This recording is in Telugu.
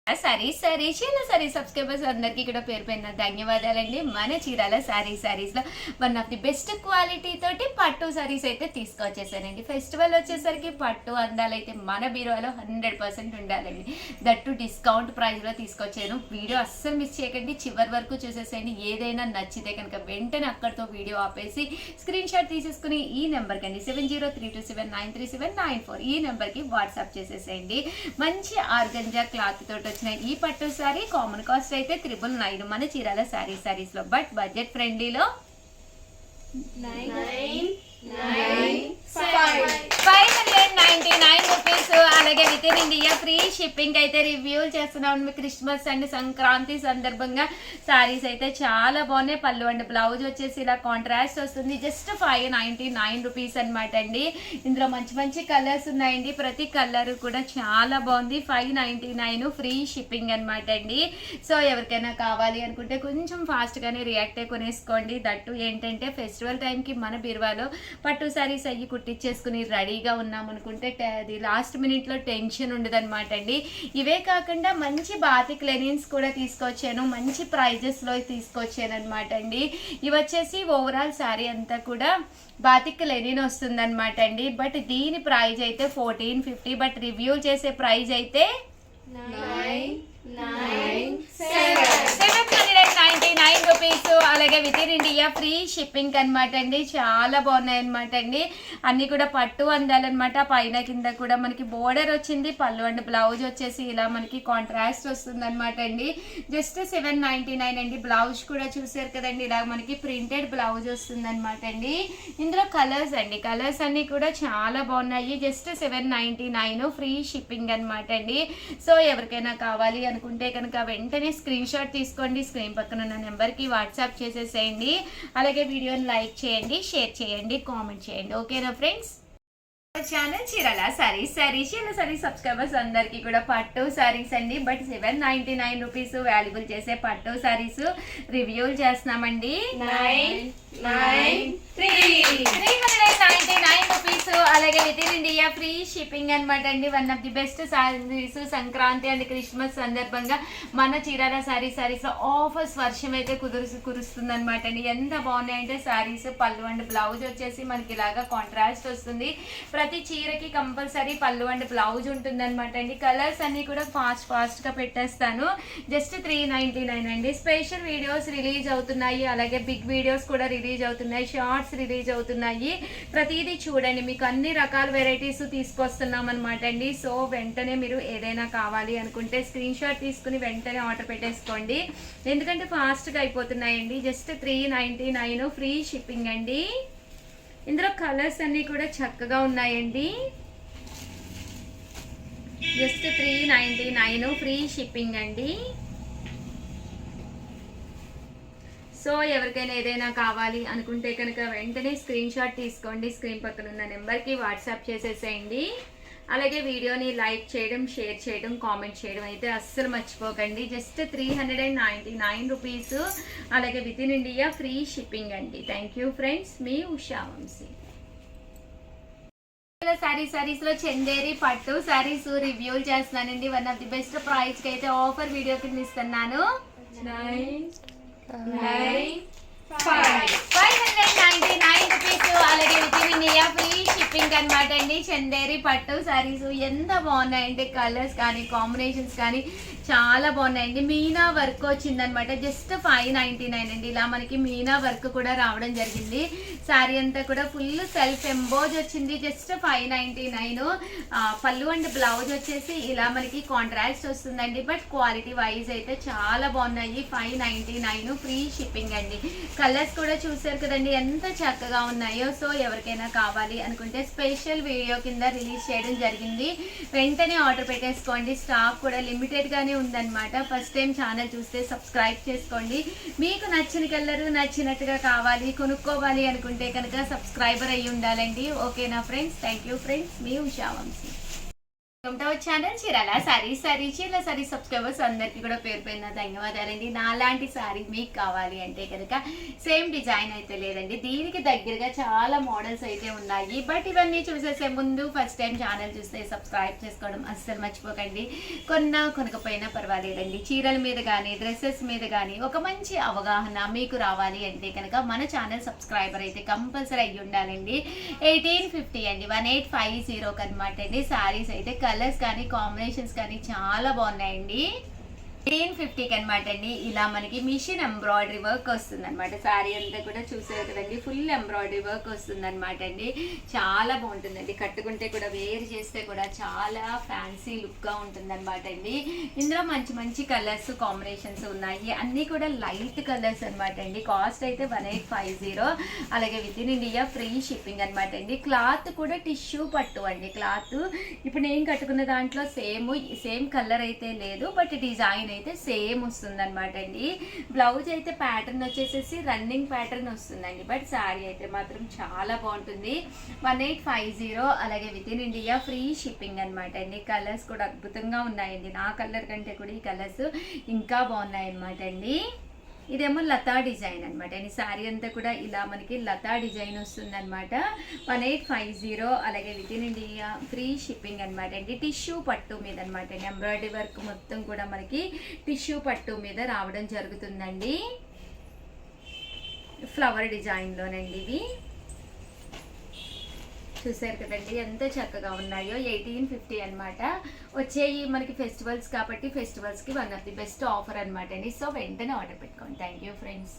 చీరాల సారీ సబ్స్క్రైబర్స్ అందరికీ కూడా పేరు పైన ధన్యవాదాలండి. మన చీరాల సారీస్ లో one of the best quality తోటి పట్టు సారీస్ అయితే తీసుకొచ్చేసానండి. ఫెస్టివల్ వచ్చేసరికి పట్టు అందాలైతే మన బీరువాలో 100% ఉండాలండి. దట్టు డిస్కౌంట్ ప్రైస్ లో తీసుకొచ్చాను. వీడియో అస్సలు మిస్ చేయకండి, చివరి వరకు చూసేసేయండి. ఏదైనా నచ్చితే కనుక వెంటనే అక్కడితో వీడియో ఆపేసి స్క్రీన్ షాట్ తీసేసుకుని ఈ నెంబర్ కండి 7032793794 ఈ నెంబర్ కి వాట్సాప్ చేసేసేయండి. మంచి ఆర్గంజా క్లాత్ తోటి ఈ పట్టు సారీ కామన్ కాస్ట్ అయితే 999 మన చీరాల సారీస్ లో, బట్ బడ్జెట్ ఫ్రెండ్లీలో 599 రూపీస్. అలాగే within India free shipping అయితే రివ్యూలు చేస్తున్నాం. క్రిస్మస్ అండ్ సంక్రాంతి సందర్భంగా సారీస్ అయితే చాలా బాగున్నాయి. పళ్ళు అండ్ బ్లౌజ్ వచ్చేసి ఇలా కాంట్రాస్ట్ వస్తుంది. జస్ట్ 599 రూపీస్ అనమాట అండి. ఇందులో మంచి మంచి కలర్స్ ఉన్నాయండి. ప్రతి కలర్ కూడా చాలా బాగుంది. 599 ఫ్రీ షిప్పింగ్ అనమాట అండి. సో ఎవరికైనా కావాలి అనుకుంటే కొంచెం ఫాస్ట్ గానే రియాక్ట్ అయి కొనేసుకోండి. దట్టు ఏంటంటే ఫెస్టివల్ టైంకి మన బీరువాలో పట్టు సారీస్ అయ్యి కుట్టించేసుకుని రెడీగా ఉన్నాం అనుకుంటే అది లాస్ట్ మినిట్ లో టెన్షన్ ఉండదు అనమాట అండి. ఇవే కాకుండా మంచి బాతిక్ లెనిన్స్ కూడా తీసుకొచ్చాను. మంచి ప్రైజెస్ లో తీసుకొచ్చాను అనమాట అండి. ఇవి వచ్చేసి ఓవరాల్ సారీ అంతా కూడా బాతిక్ లెనిన్ వస్తుంది అనమాట అండి. బట్ దీని ప్రైజ్ అయితే 1450, బట్ రివ్యూ చేసే ప్రైజ్ అయితే 799 రూపీస్. అలాగే within India free shipping అనమాట అండి. చాలా బాగున్నాయి అనమాట అండి. అన్ని కూడా పట్టు అందాలన్నమాట. పైన కింద కూడా మనకి బోర్డర్ వచ్చింది. పళ్ళు అండ్ బ్లౌజ్ వచ్చేసి ఇలా మనకి కాంట్రాస్ట్ వస్తుంది అనమాట అండి. జస్ట్ 799 అండి. బ్లౌజ్ కూడా చూసారు కదండి, ఇలా మనకి ప్రింటెడ్ బ్లౌజ్ వస్తుంది అనమాట అండి. ఇందులో కలర్స్ అండి, కలర్స్ అన్ని కూడా చాలా బాగున్నాయి. జస్ట్ 799 ఫ్రీ షిప్పింగ్ అనమాట అండి. సో ఎవరికైనా కావాలి అనుకుంటే కనుక వెంటనే స్క్రీన్ షాట్ తీసుకోండి. స్క్రీన్ పక్కన ఉన్న నెంబర్కి వాట్సాప్ చేసేసేయండి. అలాగే వీడియోని లైక్ చేయండి, షేర్ చేయండి, కామెంట్ చేయండి. ఓకేనా friends? Channel Chirala sari subscribers అందరికి కూడా పట్టు సారీస్ అండి. బట్ 799 రూపీస్ వాల్యుబుల్ చేసే పట్టు సారీస్ రివ్యూలు చేస్తున్నామండి. 399 రూపీస్. అలాగే within India free shipping అనమాట అండి. One of the best saris. Sankranti and Christmas సందర్భంగా మన చీరాల సారీస్ లో ఆఫర్స్ వర్షం అయితే కురుస్తుంది అనమాట అండి. ఎంత బాగున్నాయంటే సారీస్. పళ్ళు అండ్ బ్లౌజ్ వచ్చేసి మనకి ఇలాగా కాంట్రాస్ట్ వస్తుంది. ప్రతి చీరకి కంపల్సరీ పళ్ళు అండ్ బ్లౌజ్ ఉంటుంది అనమాట అండి. కలర్స్ అన్ని కూడా ఫాస్ట్ గా పెట్టేస్తాను. జస్ట్ 399 అండి. స్పెషల్ వీడియోస్ రిలీజ్ అవుతున్నాయి. అలాగే బిగ్ వీడియోస్ కూడా రిలీజ్ అవుతున్నాయి. షార్ట్స్ రిలీజ్ అవుతున్నాయి. ప్రతిదీ చూడండి, మీకు అన్ని రకాల వెరైటీస్ తీసుకొస్తున్నాం అనమాట అండి. సో వెంటనే మీరు ఏదైనా కావాలి అనుకుంటే స్క్రీన్ షాట్ తీసుకుని వెంటనే ఆర్డర్ పెట్టేసుకోండి. ఎందుకంటే ఫాస్ట్ గా అయిపోతున్నాయండి. జస్ట్ 399 ఫ్రీ షిప్పింగ్ అండి. ఇందులో కలర్స్ అన్ని కూడా చక్కగా ఉన్నాయండి. జస్ట్ 399 ఫ్రీ షిప్పింగ్ అండి. సో ఎవరికైనా ఏదైనా కావాలి అనుకుంటే కనుక వెంటనే స్క్రీన్ షాట్ తీసుకోండి. స్క్రీన్ పక్కన ఉన్న నెంబర్కి వాట్సాప్ చేసేసేయండి. అలాగే వీడియోని లైక్ చేయడం, షేర్ చేయడం, కామెంట్ చేయడం అయితే అస్సలు మర్చిపోకండి. Just 399 rupees. అలాగే within India free shipping అండి. థ్యాంక్ యూ ఫ్రెండ్స్, మీ ఉషా వంశీ. సారీస్ లో చందేరి పట్టు సారీస్ రివ్యూలు చేస్తున్నానండి. One of the best price కి అయితే ఆఫర్ వీడియో కింద ఇస్తున్నాను. 599 రూపీస్. అలాగే within India free shipping అనమాట అండి. చందేరి పట్టు సారీస్ ఎంత బాగున్నాయండి. కలర్స్ కానీ కాంబినేషన్స్ కానీ చాలా బాగున్నాయండి. మీనా వర్క్ వచ్చిందనమాట. జస్ట్ 599 అండి. ఇలా మనకి మీనా వర్క్ కూడా రావడం జరిగింది. శారీ అంతా కూడా ఫుల్ సెల్ఫ్ ఎంబోజ్ వచ్చింది. జస్ట్ 599. పళ్ళు అండ్ బ్లౌజ్ వచ్చేసి ఇలా మనకి కాంట్రాస్ట్ వస్తుందండి. బట్ క్వాలిటీ వైజ్ అయితే చాలా బాగున్నాయి. 599 ఫ్రీ షిప్పింగ్ అండి. కలర్స్ కూడా చూసారు కదండి ఎంత చక్కగా ఉన్నాయో. సో ఎవరికైనా కావాలి అనుకుంటే స్పెషల్ వీడియో కింద రిలీజ్ చేయడం జరిగింది. వెంటనే ఆర్డర్ పెట్టేసుకోండి. స్టాక్ కూడా లిమిటెడ్ గానే ఉందన్నమాట. ఫస్ట్ టైం ఛానల్ చూస్తే సబ్స్క్రైబ్ చేసుకోండి. మీకు నచ్చిన కలర్ నచ్చినట్టుగా కావాలి కొనుక్కోవాలి అనుకుంటే కనుక సబ్స్క్రైబర్ అయ్యి ఉండాలండి. ఓకేనా ఫ్రెండ్స్? థ్యాంక్ యూ ఫ్రెండ్స్, మీ Usha Vamsi. Welcome to our channel Chirala sari Chirala sari subscribers అందరికీ కూడా పేరు పైన ధన్యవాదాలండి. నాలాంటి సారీ మీకు కావాలి అంటే కనుక సేమ్ డిజైన్ అయితే లేదండి, దీనికి దగ్గరగా చాలా మోడల్స్ అయితే ఉన్నాయి. బట్ ఇవన్నీ చూసేసే ముందు ఫస్ట్ టైం ఛానల్ చూస్తే సబ్స్క్రైబ్ చేసుకోవడం అస్సలు మర్చిపోకండి. కొనకపోయినా పర్వాలేదండి, చీరల మీద కానీ డ్రెస్సెస్ మీద కానీ ఒక మంచి అవగాహన మీకు రావాలి అంటే కనుక మన ఛానల్ సబ్స్క్రైబర్ అయితే కంపల్సరీ అయ్యి ఉండాలండి. 1850 అండి, 1850 అనమాట అండి. సారీస్ అయితే కలర్స్ కానీ కాంబినేషన్స్ కానీ చాలా బాగున్నాయండి. 1850 అనమాట అండి. ఇలా మనకి మిషన్ ఎంబ్రాయిడరీ వర్క్ వస్తుంది అనమాట. శారీ అంతా కూడా చూసారు కదండి, ఫుల్ ఎంబ్రాయిడరీ వర్క్ వస్తుంది అనమాట అండి. చాలా బాగుంటుందండి, కట్టుకుంటే కూడా వేర్ చేస్తే కూడా చాలా ఫ్యాన్సీ లుక్గా ఉంటుంది అనమాట అండి. ఇందులో మంచి మంచి కలర్స్ కాంబినేషన్స్ ఉన్నాయి, అన్నీ కూడా లైట్ కలర్స్ అనమాట అండి. కాస్ట్ అయితే 1850, అలాగే within India free shipping అనమాట అండి. క్లాత్ కూడా టిష్యూ పట్టు అండి. క్లాత్ ఇప్పుడు నేను కట్టుకున్న దాంట్లో సేమ్ కలర్ అయితే లేదు, బట్ డిజైన్ అయితే సేమ్ వస్తుంది అనమాట అండి. బ్లౌజ్ అయితే ప్యాటర్న్ వచ్చేసేసి రన్నింగ్ ప్యాటర్న్ వస్తుందండి, బట్ శారీ అయితే మాత్రం చాలా బాగుంటుంది. 1850, అలాగే within India free shipping అనమాట అండి. కలర్స్ కూడా అద్భుతంగా ఉన్నాయండి, నా కలర్ కంటే కూడా ఈ కలర్స్ ఇంకా బాగున్నాయి అనమాట అండి. ఇదేమో లతా డిజైన్ అనమాట. ఈ శారీ అంతా కూడా ఇలా మనకి లతా డిజైన్ వస్తుంది అనమాట. 1850, అలాగే within India free shipping అనమాట అండి. టిష్యూ పట్టు మీద అనమాట అండి. ఎంబ్రాయిడరీ వర్క్ మొత్తం కూడా మనకి టిష్యూ పట్టు మీద రావడం జరుగుతుందండి. ఫ్లవర్ డిజైన్లోనండి ఇవి. చూసారు కదండి ఎంత చక్కగా ఉన్నాయో. 1850 అనమాట. వచ్చేయి మనకి ఫెస్టివల్స్ కాబట్టి ఫెస్టివల్స్కి one of the best offer అనమాట అండి. సో వెంటనే ఆర్డర్ పెట్టుకోండి. Thank you friends.